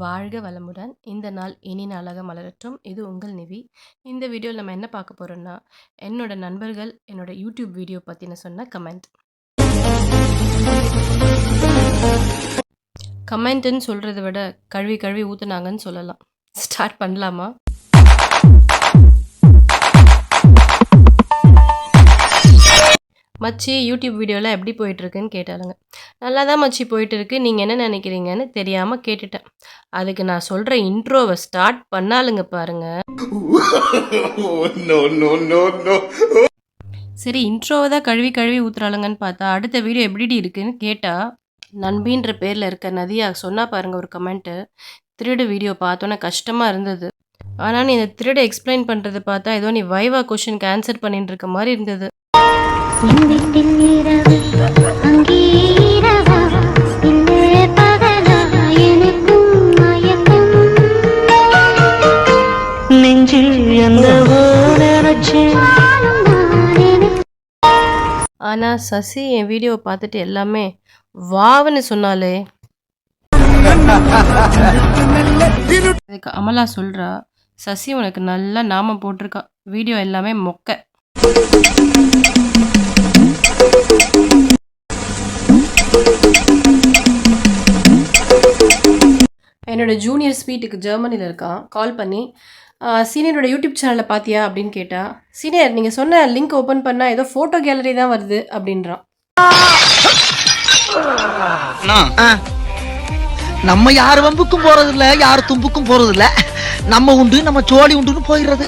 வாழ்க வளமுடன். இந்த நாள் இனி நாளாக மலரட்டும். இது உங்கள் நிவி. இந்த வீடியோல நம்ம என்ன பார்க்க போறோம்னா, என்னோட நண்பர்கள் என்னோட யூடியூப் வீடியோ பத்தின சொன்ன கமெண்ட். கமெண்ட்டுன்னு சொல்றத விட கழுவி கழுவி ஊத்துனாங்கன்னு சொல்லலாம். ஸ்டார்ட் பண்ணலாமா? மச்சி யூடியூப் வீடியோலாம் எப்படி போயிட்டுருக்குன்னு கேட்டாளுங்க. நல்லா தான் மச்சி போயிட்டுருக்கு. நீங்கள் என்ன நினைக்கிறீங்கன்னு தெரியாமல் கேட்டுட்டேன். அதுக்கு நான் சொல்கிற இன்ட்ரோவை ஸ்டார்ட் பண்ணாலுங்க பாருங்க. சரி, இன்ட்ரோவை தான் கழுவி கழுவி ஊத்துறாளுங்கன்னு பார்த்தா அடுத்த வீடியோ எப்படி இருக்குன்னு கேட்டால், நண்பின்ற பேரில் இருக்க நதியா சொன்னா பாருங்க ஒரு கமெண்ட்டு. திருடு வீடியோ பார்த்தோன்னே கஷ்டமாக இருந்தது. ஆனால் நீ இந்த திருட எக்ஸ்பிளைன் பண்ணுறதை பார்த்தா ஏதோ நீ வைவா கொஷனுக்கு ஆன்சர் பண்ணிட்டு இருக்க மாதிரி இருந்தது. ஆனா சசி என் வீடியோவை பார்த்துட்டு எல்லாமே வாவ்னு சொன்னாலே. அதுக்கு அமலா சொல்றா, சசி உனக்கு நல்லா நாமம் போட்டிருக்கா, வீடியோ எல்லாமே மொக்க. என்னோட ஜூனியர் ஸ்வீட்டுக்கு ஜெர்மனியில் இருக்கான். கால் பண்ணி சீனியரோட யூடியூப் சேனலில் பார்த்தியா அப்படின்னு கேட்டா, சீனியர் நீங்கள் சொன்ன லிங்க் ஓப்பன் பண்ணால் ஏதோ ஃபோட்டோ கேலரி தான் வருது அப்படின்றான். நம்ம யார் வம்புக்கும் போறது இல்ல, யார் தும்புக்கும் போறது இல்ல, நம்ம உண்டு நம்ம சோழி உண்டுன்னு போயிடுறது.